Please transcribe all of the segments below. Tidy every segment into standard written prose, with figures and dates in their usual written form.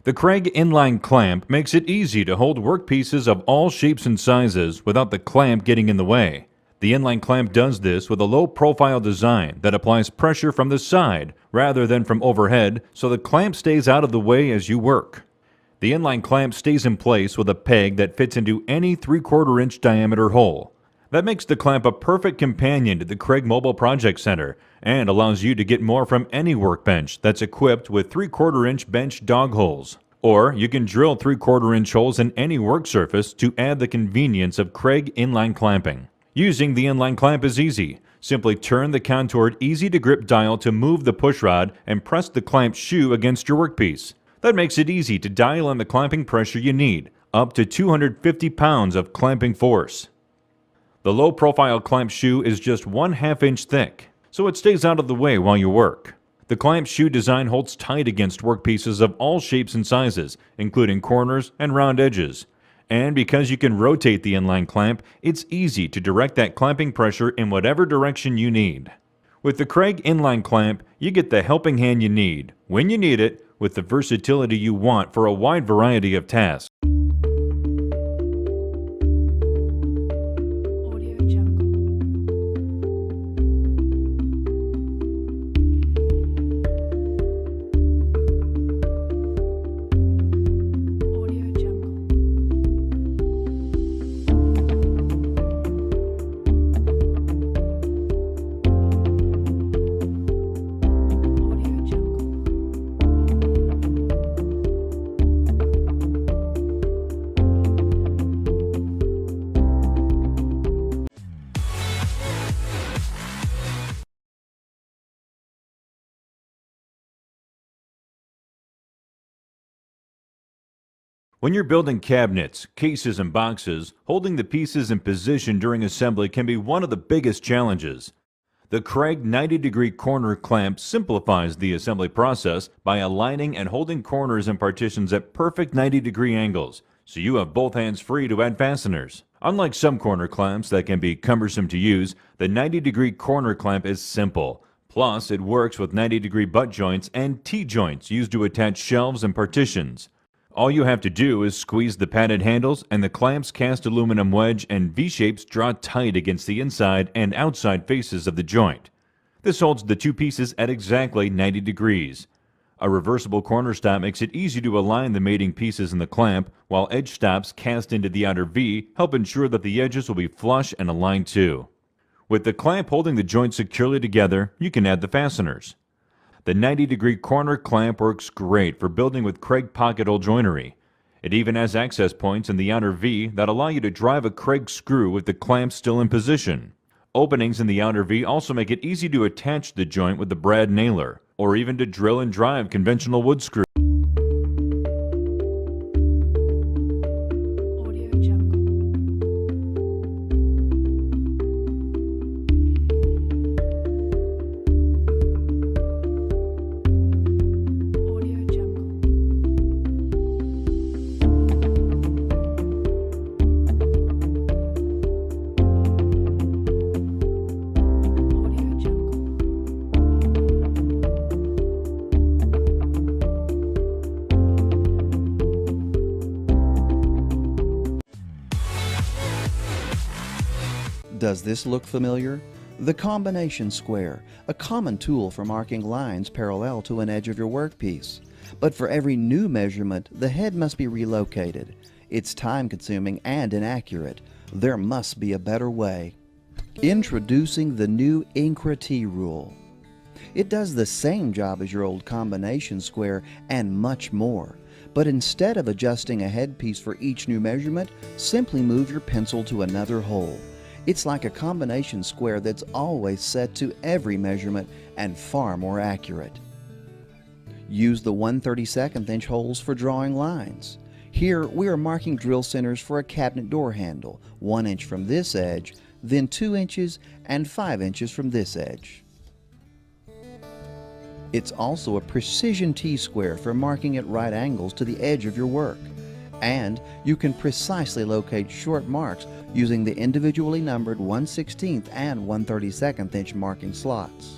The Craig inline clamp makes it easy to hold workpieces of all shapes and sizes without the clamp getting in the way. The inline clamp does this with a low-profile design that applies pressure from the side rather than from overhead, so the clamp stays out of the way as you work. The inline clamp stays in place with a peg that fits into any 3/4 inch diameter hole. That makes the clamp a perfect companion to the Craig Mobile Project Center and allows you to get more from any workbench that's equipped with 3/4 inch bench dog holes. Or you can drill 3/4 inch holes in any work surface to add the convenience of Craig inline clamping. Using the inline clamp is easy. Simply turn the contoured easy-to-grip dial to move the pushrod and press the clamp shoe against your workpiece. That makes it easy to dial in the clamping pressure you need, up to 250 pounds of clamping force. The low-profile clamp shoe is just 1/2 inch thick, so it stays out of the way while you work. The clamp shoe design holds tight against workpieces of all shapes and sizes, including corners and round edges. And because you can rotate the inline clamp, it's easy to direct that clamping pressure in whatever direction you need. With the Craig inline clamp, you get the helping hand you need, when you need it, with the versatility you want for a wide variety of tasks. When you're building cabinets, cases, and boxes, holding the pieces in position during assembly can be one of the biggest challenges. The Craig 90-degree corner clamp simplifies the assembly process by aligning and holding corners and partitions at perfect 90-degree angles, so you have both hands free to add fasteners. Unlike some corner clamps that can be cumbersome to use, the 90-degree corner clamp is simple. Plus, it works with 90-degree butt joints and T-joints used to attach shelves and partitions. All you have to do is squeeze the padded handles, and the clamp's cast aluminum wedge and V-shapes draw tight against the inside and outside faces of the joint. This holds the two pieces at exactly 90 degrees. A reversible corner stop makes it easy to align the mating pieces in the clamp, while edge stops cast into the outer V help ensure that the edges will be flush and aligned too. With the clamp holding the joint securely together, you can add the fasteners. The 90-degree corner clamp works great for building with Craig pocket hole joinery. It even has access points in the outer V that allow you to drive a Craig screw with the clamp still in position. Openings in the outer V also make it easy to attach the joint with the brad nailer, or even to drill and drive conventional wood screws. Does this look familiar? The combination square, a common tool for marking lines parallel to an edge of your workpiece. But for every new measurement, the head must be relocated. It's time-consuming and inaccurate. There must be a better way. Introducing the new Incra T rule. It does the same job as your old combination square and much more. But instead of adjusting a headpiece for each new measurement, simply move your pencil to another hole. It's like a combination square that's always set to every measurement and far more accurate. Use the 1/32 inch holes for drawing lines. Here we are marking drill centers for a cabinet door handle, 1 inch from this edge, then 2 inches and 5 inches from this edge. It's also a precision T-square for marking at right angles to the edge of your work. And you can precisely locate short marks using the individually numbered 1/16 and 1/32 inch marking slots.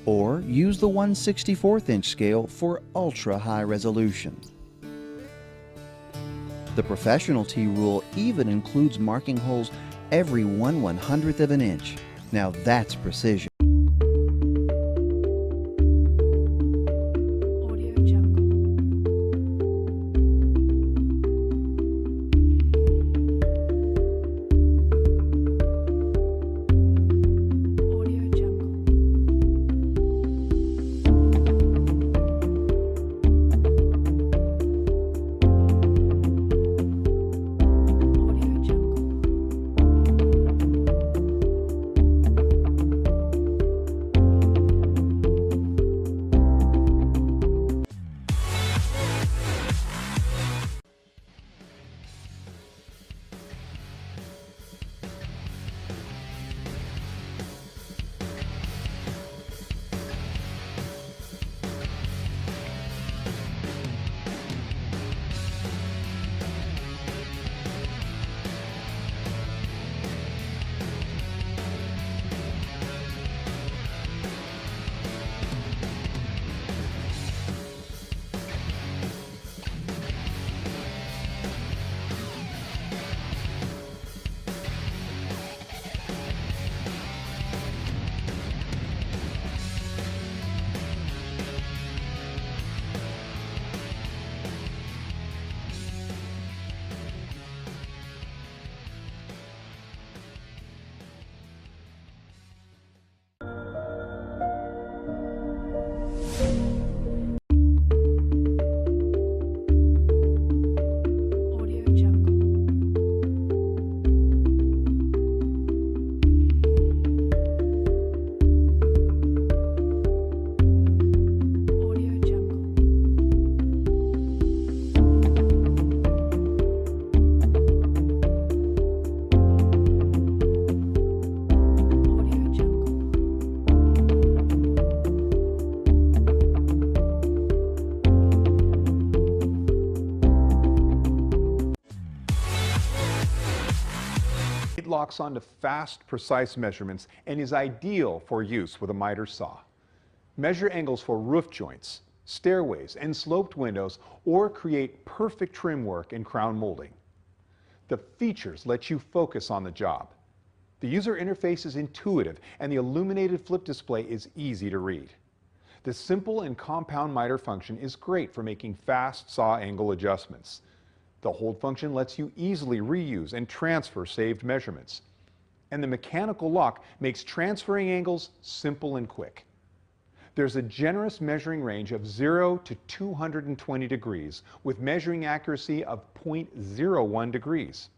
Or use the 1/64 inch scale for ultra high resolution. The professional T-rule even includes marking holes every 1/100th of an inch. Now that's precision. It locks onto fast, precise measurements and is ideal for use with a miter saw. Measure angles for roof joints, stairways, and sloped windows, or create perfect trim work and crown molding. The features let you focus on the job. The user interface is intuitive, and the illuminated flip display is easy to read. The simple and compound miter function is great for making fast saw angle adjustments. The hold function lets you easily reuse and transfer saved measurements. And the mechanical lock makes transferring angles simple and quick. There's a generous measuring range of 0 to 220 degrees with measuring accuracy of 0.01 degrees.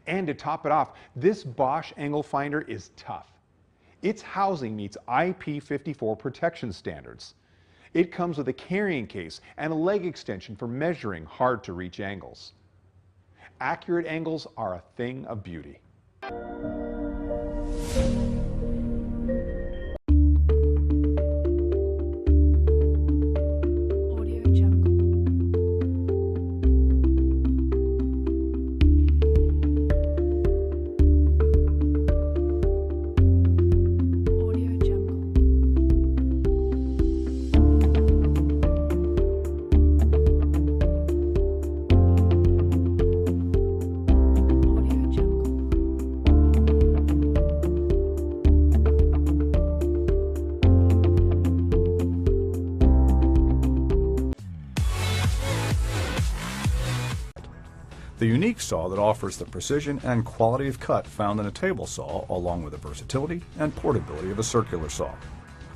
And to top it off, this Bosch angle finder is tough. Its housing meets IP54 protection standards. It comes with a carrying case and a leg extension for measuring hard-to-reach angles. Accurate angles are a thing of beauty. The unique saw that offers the precision and quality of cut found in a table saw, along with the versatility and portability of a circular saw.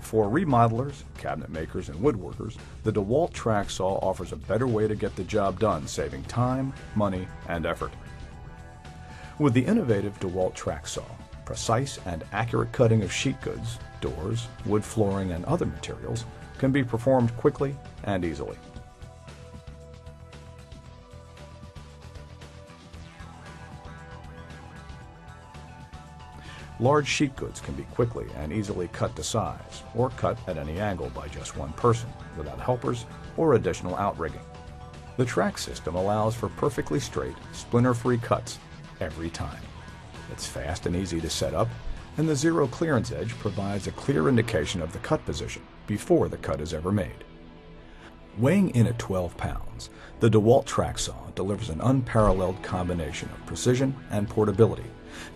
For remodelers, cabinet makers, and woodworkers, the DeWalt track saw offers a better way to get the job done, saving time, money, and effort. With the innovative DeWalt track saw, precise and accurate cutting of sheet goods, doors, wood flooring, and other materials can be performed quickly and easily. Large sheet goods can be quickly and easily cut to size, or cut at any angle by just one person, without helpers or additional outrigging. The track system allows for perfectly straight, splinter-free cuts every time. It's fast and easy to set up, and the zero clearance edge provides a clear indication of the cut position before the cut is ever made. Weighing in at 12 pounds, the DeWalt track saw delivers an unparalleled combination of precision and portability,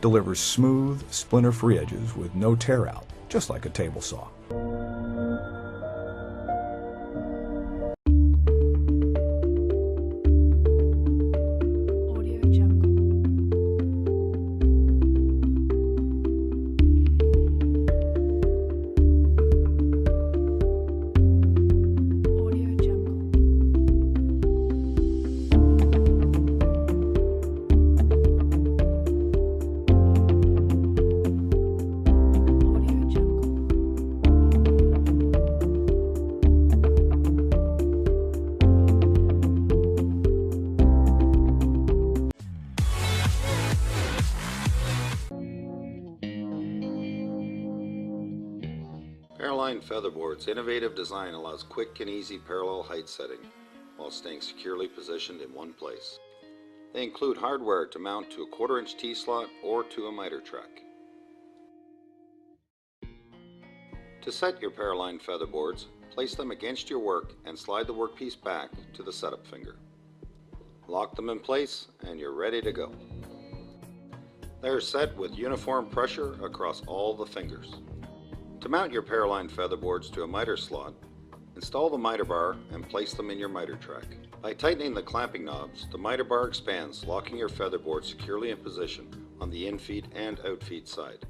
delivers smooth, splinter-free edges with no tear out, just like a table saw. Paraline Featherboard's innovative design allows quick and easy parallel height setting while staying securely positioned in one place. They include hardware to mount to a 1/4 inch T-slot or to a miter track. To set your Paraline Featherboards, place them against your work and slide the workpiece back to the setup finger. Lock them in place and you're ready to go. They are set with uniform pressure across all the fingers. To mount your Paraline Featherboards to a miter slot, install the miter bar and place them in your miter track. By tightening the clamping knobs, the miter bar expands, locking your featherboard securely in position on the in-feed and out-feed side.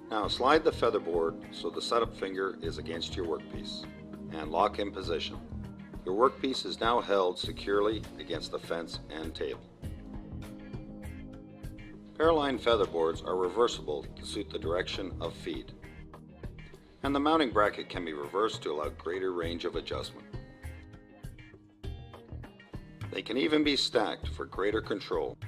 Now slide the featherboard so the setup finger is against your workpiece and lock in position. Your workpiece is now held securely against the fence and table. Paraline featherboards are reversible to suit the direction of feed, and the mounting bracket can be reversed to allow greater range of adjustment. They can even be stacked for greater control.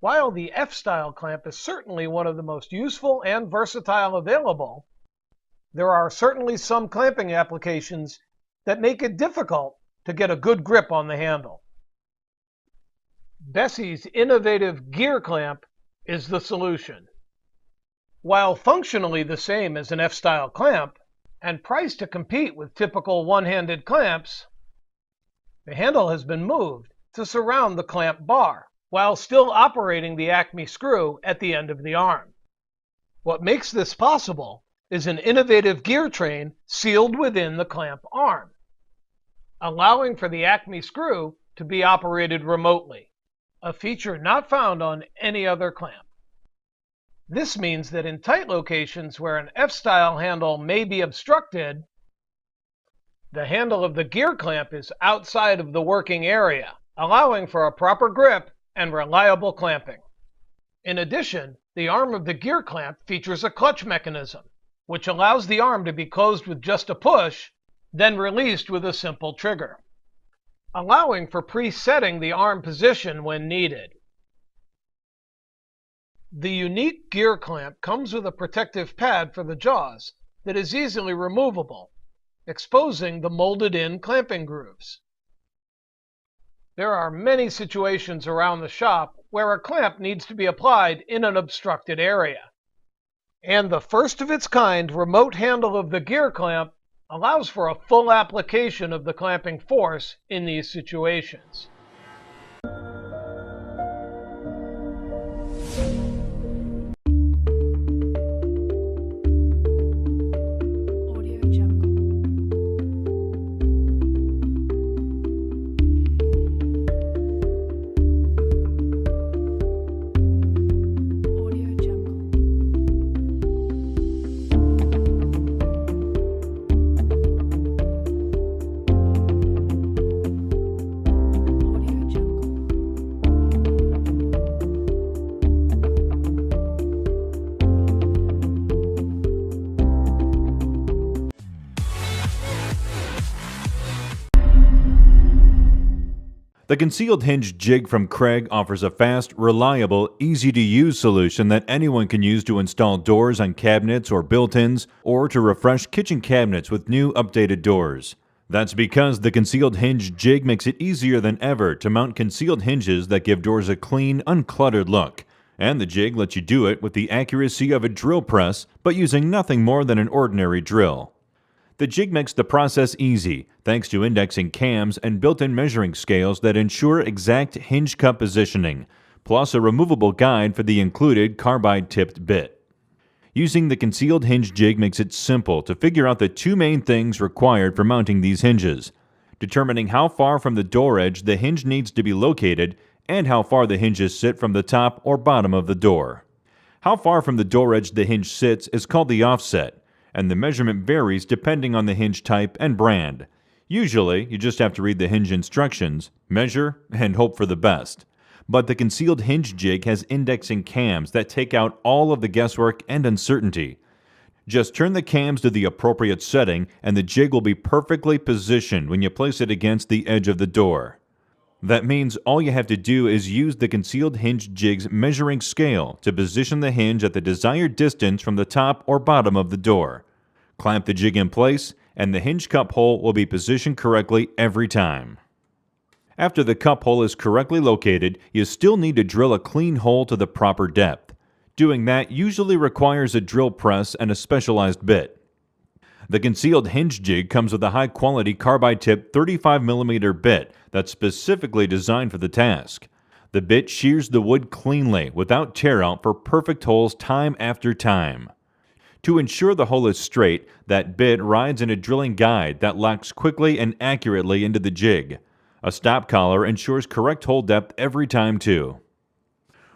While the F-style clamp is certainly one of the most useful and versatile available, there are certainly some clamping applications that make it difficult to get a good grip on the handle. Bessie's innovative gear clamp is the solution. While functionally the same as an F-style clamp and priced to compete with typical one-handed clamps, the handle has been moved to surround the clamp bar, while still operating the Acme screw at the end of the arm. What makes this possible is an innovative gear train sealed within the clamp arm, allowing for the Acme screw to be operated remotely, a feature not found on any other clamp. This means that in tight locations where an F-style handle may be obstructed, the handle of the gear clamp is outside of the working area, allowing for a proper grip and reliable clamping. In addition, the arm of the gear clamp features a clutch mechanism, which allows the arm to be closed with just a push, then released with a simple trigger, allowing for presetting the arm position when needed. The unique gear clamp comes with a protective pad for the jaws that is easily removable, exposing the molded-in clamping grooves. There are many situations around the shop where a clamp needs to be applied in an obstructed area, and the first of its kind remote handle of the gear clamp allows for a full application of the clamping force in these situations. The concealed hinge jig from Craig offers a fast, reliable, easy-to-use solution that anyone can use to install doors on cabinets or built-ins, or to refresh kitchen cabinets with new updated doors. That's because the concealed hinge jig makes it easier than ever to mount concealed hinges that give doors a clean, uncluttered look. And the jig lets you do it with the accuracy of a drill press, but using nothing more than an ordinary drill. The jig makes the process easy, thanks to indexing cams and built-in measuring scales that ensure exact hinge cup positioning, plus a removable guide for the included carbide-tipped bit. Using the concealed hinge jig makes it simple to figure out the two main things required for mounting these hinges: determining how far from the door edge the hinge needs to be located and how far the hinges sit from the top or bottom of the door. How far from the door edge the hinge sits is called the offset, and the measurement varies depending on the hinge type and brand. Usually, you just have to read the hinge instructions, measure, and hope for the best. But the concealed hinge jig has indexing cams that take out all of the guesswork and uncertainty. Just turn the cams to the appropriate setting and the jig will be perfectly positioned when you place it against the edge of the door. That means all you have to do is use the concealed hinge jig's measuring scale to position the hinge at the desired distance from the top or bottom of the door. Clamp the jig in place, and the hinge cup hole will be positioned correctly every time. After the cup hole is correctly located, you still need to drill a clean hole to the proper depth. Doing that usually requires a drill press and a specialized bit. The concealed hinge jig comes with a high-quality carbide-tipped 35mm bit that's specifically designed for the task. The bit shears the wood cleanly without tear-out for perfect holes time after time. To ensure the hole is straight, that bit rides in a drilling guide that locks quickly and accurately into the jig. A stop collar ensures correct hole depth every time too.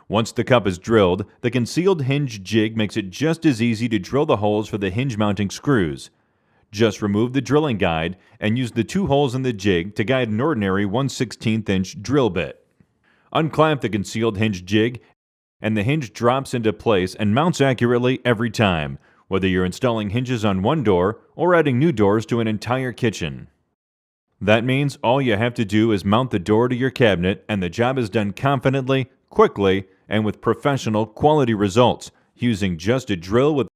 Once the cup is drilled, the concealed hinge jig makes it just as easy to drill the holes for the hinge mounting screws. Just remove the drilling guide and use the two holes in the jig to guide an ordinary 1/16 inch drill bit. Unclamp the concealed hinge jig and the hinge drops into place and mounts accurately every time, whether you're installing hinges on one door or adding new doors to an entire kitchen. That means all you have to do is mount the door to your cabinet and the job is done confidently, quickly, and with professional quality results, using just a drill with